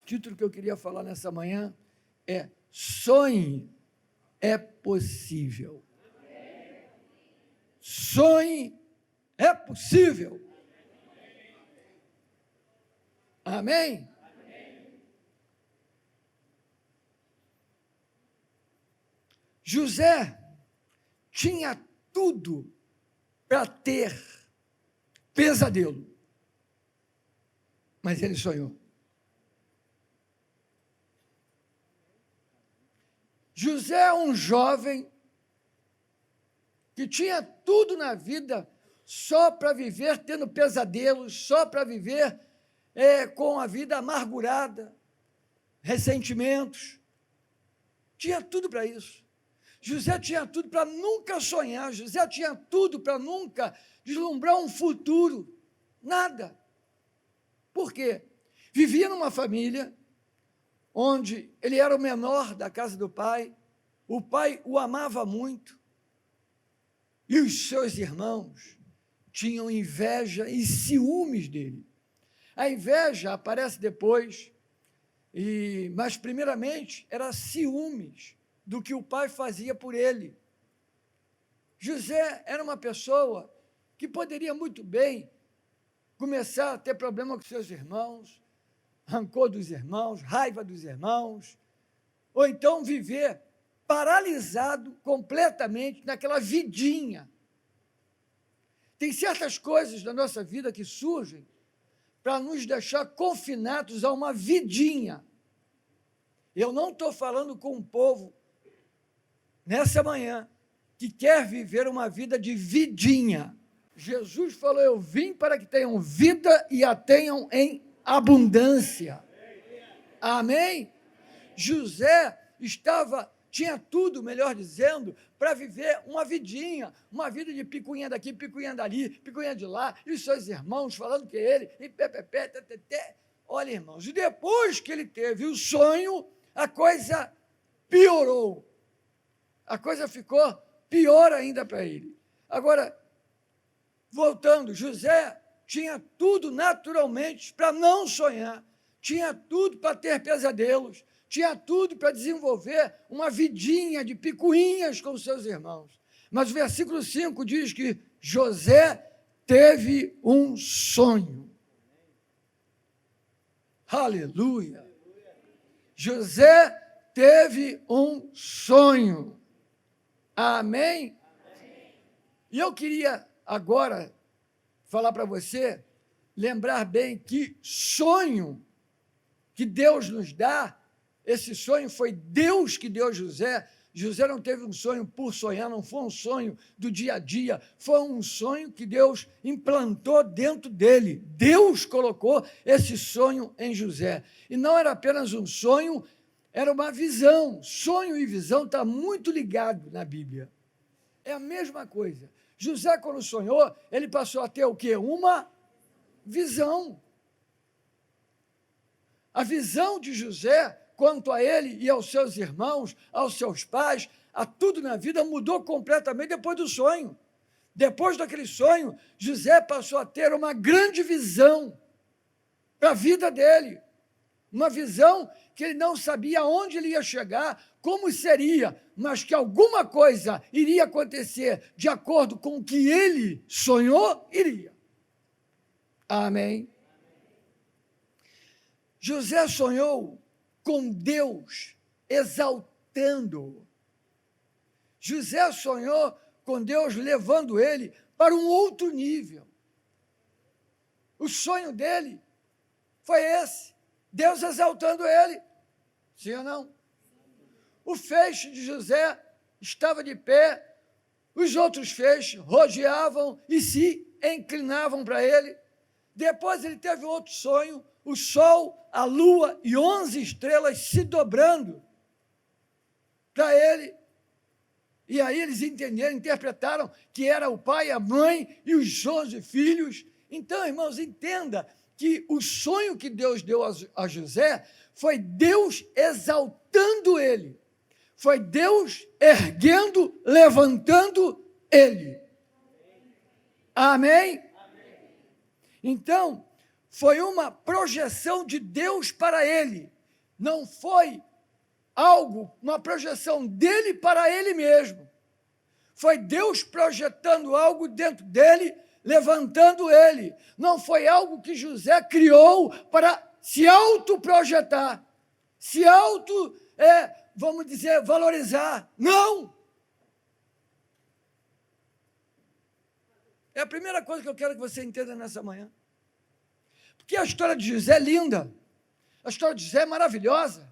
título que eu queria falar nessa manhã é Sonhe, é possível. Sonhe, é possível. Amém? José tinha tudo para ter pesadelo, mas ele sonhou. José é um jovem que tinha tudo na vida só para viver tendo pesadelos, só para viver com a vida amargurada, ressentimentos. Tinha tudo para isso. José tinha tudo para nunca sonhar, José tinha tudo para nunca vislumbrar um futuro, nada. Por quê? Vivia numa família onde ele era o menor da casa do pai, o pai o amava muito, e os seus irmãos tinham inveja e ciúmes dele. A inveja aparece depois, mas primeiramente era ciúmes do que o pai fazia por ele. José era uma pessoa que poderia muito bem começar a ter problema com seus irmãos, rancor dos irmãos, raiva dos irmãos, ou então viver paralisado completamente naquela vidinha. Tem certas coisas na nossa vida que surgem para nos deixar confinados a uma vidinha. Eu não estou falando com um povo nessa manhã que quer viver uma vida de vidinha. Jesus falou: eu vim para que tenham vida e a tenham em abundância. Amém? José tinha tudo, melhor dizendo, para viver uma vidinha, uma vida de picuinha daqui, picuinha dali, picuinha de lá, e os seus irmãos falando que ele, e pé. Olha, irmãos, e depois que ele teve o sonho, a coisa piorou. A coisa ficou pior ainda para ele. Agora, voltando, José tinha tudo naturalmente para não sonhar, tinha tudo para ter pesadelos, tinha tudo para desenvolver uma vidinha de picuinhas com seus irmãos. Mas o versículo 5 diz que José teve um sonho. Aleluia! José teve um sonho. Amém? E eu queria agora falar para você, lembrar bem que sonho que Deus nos dá, esse sonho foi Deus que deu a José. José não teve um sonho por sonhar, não foi um sonho do dia a dia, foi um sonho que Deus implantou dentro dele. Deus colocou esse sonho em José. E não era apenas um sonho, era uma visão. Sonho e visão está muito ligado na Bíblia. É a mesma coisa. José, quando sonhou, ele passou a ter o quê? Uma visão. A visão de José, quanto a ele e aos seus irmãos, aos seus pais, a tudo na vida mudou completamente depois do sonho. Depois daquele sonho, José passou a ter uma grande visão para a vida dele. Uma visão que ele não sabia onde ele ia chegar, como seria, mas que alguma coisa iria acontecer de acordo com o que ele sonhou, iria. Amém? José sonhou com Deus exaltando-o. José sonhou com Deus levando ele para um outro nível. O sonho dele foi esse, Deus exaltando ele. Sim ou não? O feixe de José estava de pé, os outros feixes rodeavam e se inclinavam para ele. Depois ele teve outro sonho, o sol, a lua e 11 estrelas se dobrando para ele. E aí eles entenderam, interpretaram que era o pai, a mãe e os 11 filhos. Então, irmãos, entenda que o sonho que Deus deu a José foi Deus exaltando ele. Foi Deus erguendo, levantando ele. Amém? Então, foi uma projeção de Deus para ele. não foi algo, uma projeção dele para ele mesmo. Foi Deus projetando algo dentro dele, levantando ele. Não foi algo que José criou para se autoprojetar, se vamos dizer, valorizar. Não! É a primeira coisa que eu quero que você entenda nessa manhã. Porque a história de José é linda. A história de José é maravilhosa.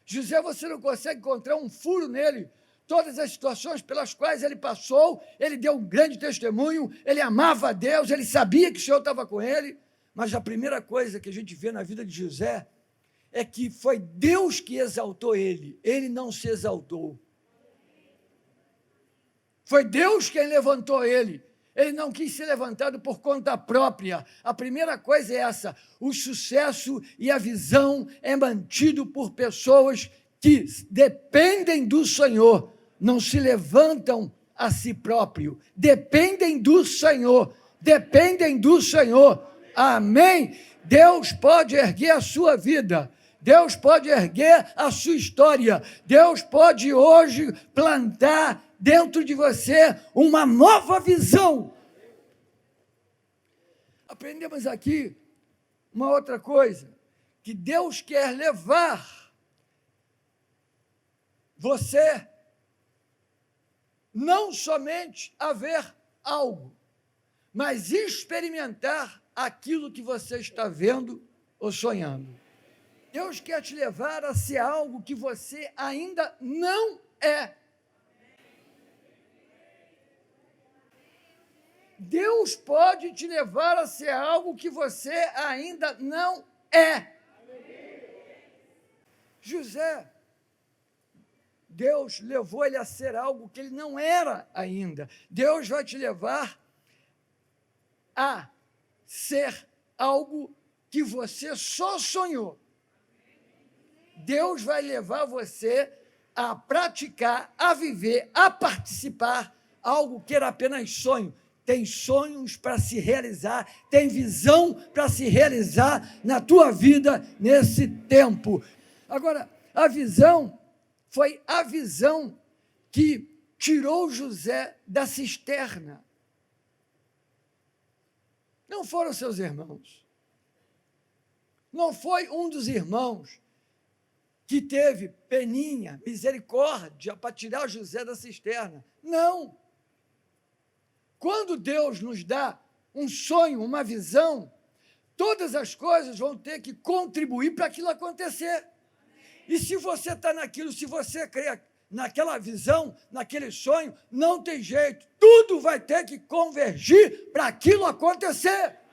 José, você não consegue encontrar um furo nele. Todas as situações pelas quais ele passou, ele deu um grande testemunho, ele amava a Deus, ele sabia que o Senhor estava com ele. Mas a primeira coisa que a gente vê na vida de José é que foi Deus que exaltou ele. Ele não se exaltou. Foi Deus quem levantou ele. Ele não quis ser levantado por conta própria. A primeira coisa é essa: o sucesso e a visão é mantido por pessoas que dependem do Senhor, não se levantam a si próprio, dependem do Senhor, dependem do Senhor. Amém? Deus pode erguer a sua vida, Deus pode erguer a sua história, Deus pode hoje plantar dentro de você uma nova visão. Aprendemos aqui uma outra coisa, que Deus quer levar você não somente a ver algo, mas experimentar aquilo que você está vendo ou sonhando. Deus quer te levar a ser algo que você ainda não é. Deus pode te levar a ser algo que você ainda não é. José, Deus levou ele a ser algo que ele não era ainda. Deus vai te levar a ser algo que você só sonhou. Deus vai levar você a praticar, a viver, a participar algo que era apenas sonho. Tem sonhos para se realizar, tem visão para se realizar na tua vida nesse tempo. Agora, a visão foi a visão que tirou José da cisterna. Não foram seus irmãos. Não foi um dos irmãos que teve peninha, misericórdia para tirar José da cisterna. Não. Quando Deus nos dá um sonho, uma visão, todas as coisas vão ter que contribuir para aquilo acontecer. E se você está naquilo, se você crê naquela visão, naquele sonho, não tem jeito. Tudo vai ter que convergir para aquilo acontecer.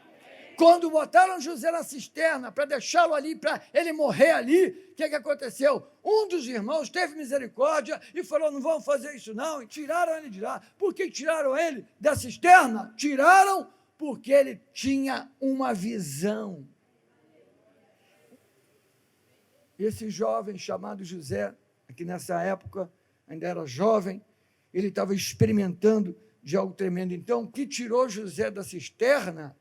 Quando botaram José na cisterna para deixá-lo ali, para ele morrer ali, o que aconteceu? Um dos irmãos teve misericórdia e falou: não vamos fazer isso não, e tiraram ele de lá. Por que tiraram ele da cisterna? Tiraram porque ele tinha uma visão. Esse jovem chamado José, que nessa época ainda era jovem, ele estava experimentando de algo tremendo. Então, o que tirou José da cisterna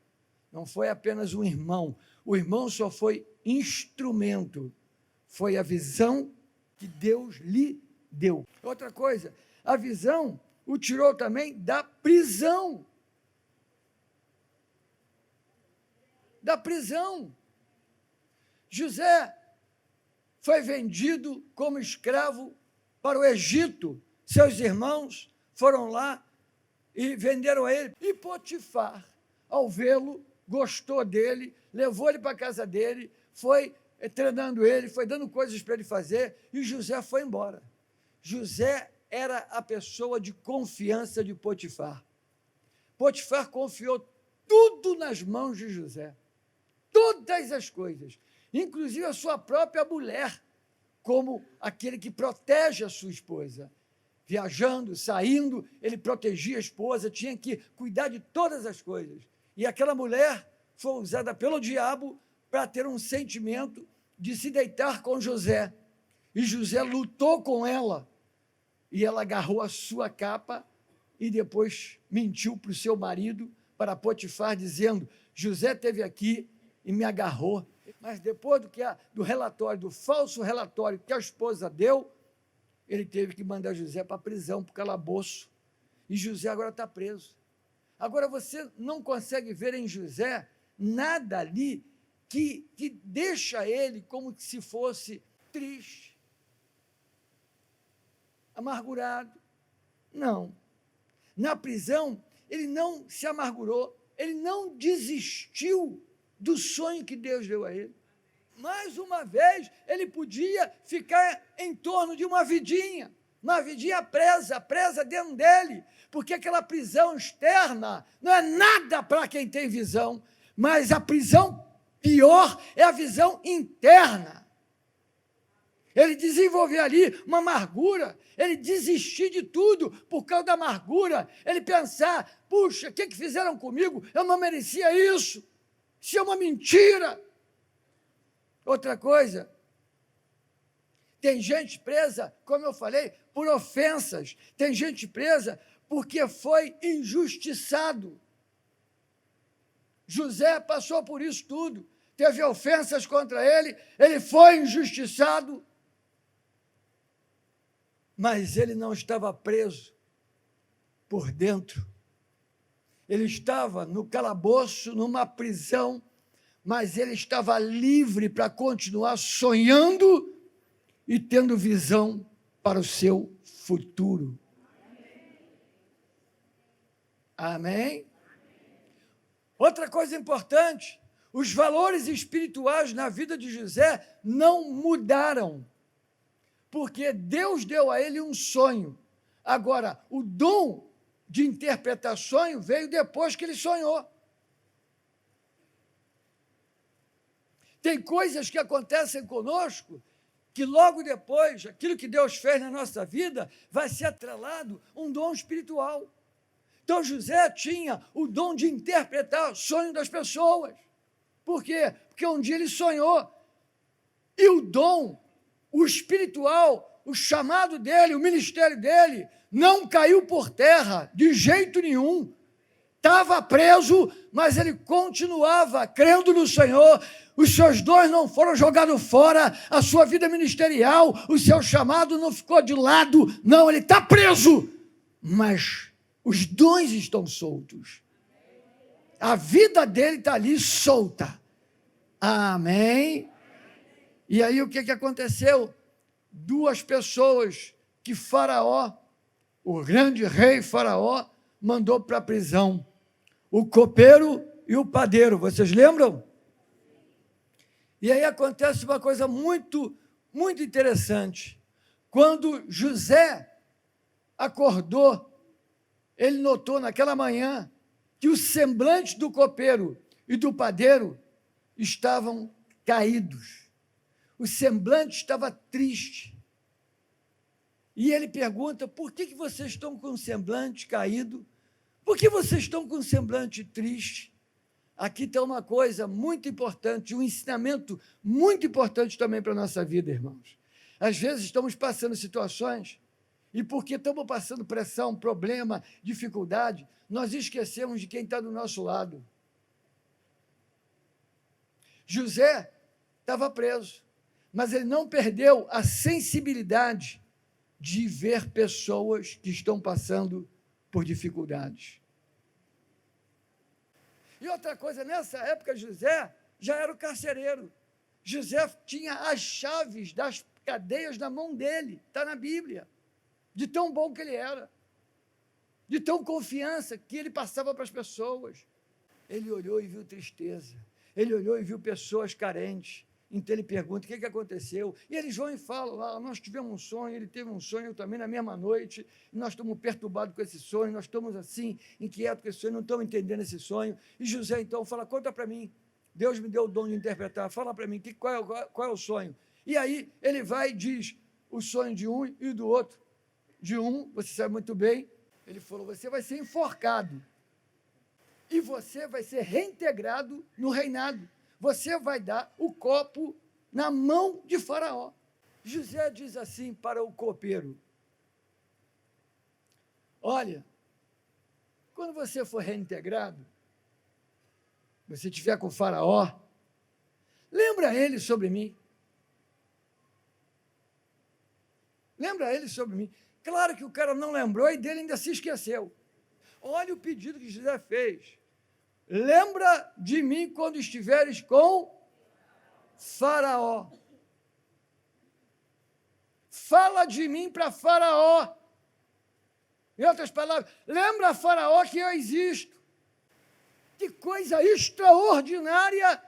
não foi apenas um irmão. O irmão só foi instrumento. Foi a visão que Deus lhe deu. Outra coisa, a visão o tirou também da prisão. Da prisão. José foi vendido como escravo para o Egito. Seus irmãos foram lá e venderam ele. E Potifar, ao vê-lo, gostou dele, levou ele para a casa dele, foi treinando ele, foi dando coisas para ele fazer, e José foi embora. José era a pessoa de confiança de Potifar. Potifar confiou tudo nas mãos de José, todas as coisas, inclusive a sua própria mulher, como aquele que protege a sua esposa. Viajando, saindo, ele protegia a esposa, tinha que cuidar de todas as coisas. E aquela mulher foi usada pelo diabo para ter um sentimento de se deitar com José. E José lutou com ela. E ela agarrou a sua capa e depois mentiu para o seu marido, para Potifar, dizendo: José esteve aqui e me agarrou. Mas depois do relatório, do falso relatório que a esposa deu, ele teve que mandar José para a prisão, para o calabouço. E José agora está preso. Agora você não consegue ver em José nada ali que deixa ele como se fosse triste, amargurado. Não. Na prisão, ele não se amargurou, ele não desistiu do sonho que Deus deu a ele. Mais uma vez, ele podia ficar em torno de uma vidinha presa dentro dele, porque aquela prisão externa não é nada para quem tem visão, mas a prisão pior é a visão interna. Ele desenvolveu ali uma amargura, ele desistir de tudo por causa da amargura, ele pensar, puxa, o que fizeram comigo? Eu não merecia isso, isso é uma mentira. Outra coisa, tem gente presa, como eu falei, por ofensas, tem gente presa porque foi injustiçado. José passou por isso tudo, teve ofensas contra ele foi injustiçado, mas ele não estava preso por dentro. Ele estava no calabouço, numa prisão, mas ele estava livre para continuar sonhando e tendo visão para o seu futuro. Amém? Outra coisa importante, os valores espirituais na vida de José não mudaram, porque Deus deu a ele um sonho. Agora, o dom de interpretar sonho veio depois que ele sonhou. Tem coisas que acontecem conosco que logo depois, aquilo que Deus fez na nossa vida, vai ser atrelado um dom espiritual. Então, José tinha o dom de interpretar o sonho das pessoas. Por quê? Porque um dia ele sonhou. E o dom, o espiritual, o chamado dele, o ministério dele, não caiu por terra de jeito nenhum. Estava preso, mas ele continuava crendo no Senhor. Os seus dons não foram jogados fora, a sua vida ministerial, o seu chamado não ficou de lado. Não, ele está preso, mas os dons estão soltos. A vida dele está ali solta. Amém? E aí o que aconteceu? Duas pessoas que Faraó, o grande rei Faraó, mandou para a prisão. O copeiro e o padeiro, vocês lembram? E aí acontece uma coisa muito, muito interessante. Quando José acordou, ele notou naquela manhã que os semblantes do copeiro e do padeiro estavam caídos. O semblante estava triste. E ele pergunta, por que vocês estão com o semblante caído? Por que vocês estão com um semblante triste? Aqui está uma coisa muito importante, um ensinamento muito importante também para a nossa vida, irmãos. Às vezes estamos passando situações e porque estamos passando pressão, problema, dificuldade, nós esquecemos de quem está do nosso lado. José estava preso, mas ele não perdeu a sensibilidade de ver pessoas que estão passando por dificuldades. E outra coisa, nessa época, José já era o carcereiro. José tinha as chaves das cadeias na mão dele, está na Bíblia, de tão bom que ele era, de tão confiança que ele passava para as pessoas. Ele olhou e viu tristeza, ele olhou e viu pessoas carentes. Então ele pergunta, o que aconteceu? E eles vão e falam, nós tivemos um sonho, ele teve um sonho também na mesma noite, nós estamos perturbados com esse sonho, nós estamos assim, inquietos com esse sonho, não estamos entendendo esse sonho. E José então fala, conta para mim, Deus me deu o dom de interpretar, fala para mim, qual é o sonho? E aí ele vai e diz o sonho de um e do outro. De um, você sabe muito bem, ele falou, você vai ser enforcado e você vai ser reintegrado no reinado. Você vai dar o copo na mão de Faraó. José diz assim para o copeiro, olha, quando você for reintegrado, você estiver com Faraó, Lembra ele sobre mim. Lembra ele sobre mim. Claro que o cara não lembrou e dele ainda se esqueceu. Olha o pedido que José fez. Lembra de mim quando estiveres com Faraó. Fala de mim para Faraó. Em outras palavras, lembra a Faraó que eu existo. Que coisa extraordinária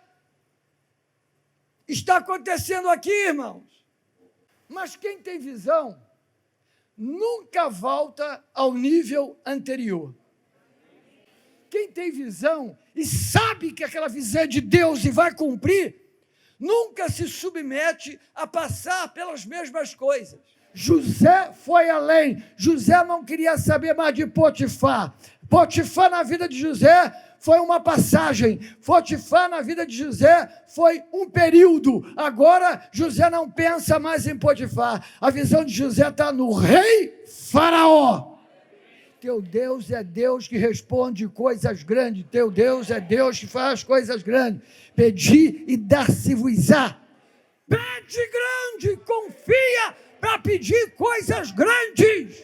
está acontecendo aqui, irmãos. Mas quem tem visão nunca volta ao nível anterior. Quem tem visão e sabe que aquela visão é de Deus e vai cumprir, nunca se submete a passar pelas mesmas coisas. José foi além. José não queria saber mais de Potifar. Potifar na vida de José foi uma passagem. Potifar na vida de José foi um período. Agora, José não pensa mais em Potifar. A visão de José está no rei Faraó. Teu Deus é Deus que responde coisas grandes. Teu Deus é Deus que faz coisas grandes. Pedi e dar-se-vos-á. Pede grande, confia para pedir coisas grandes.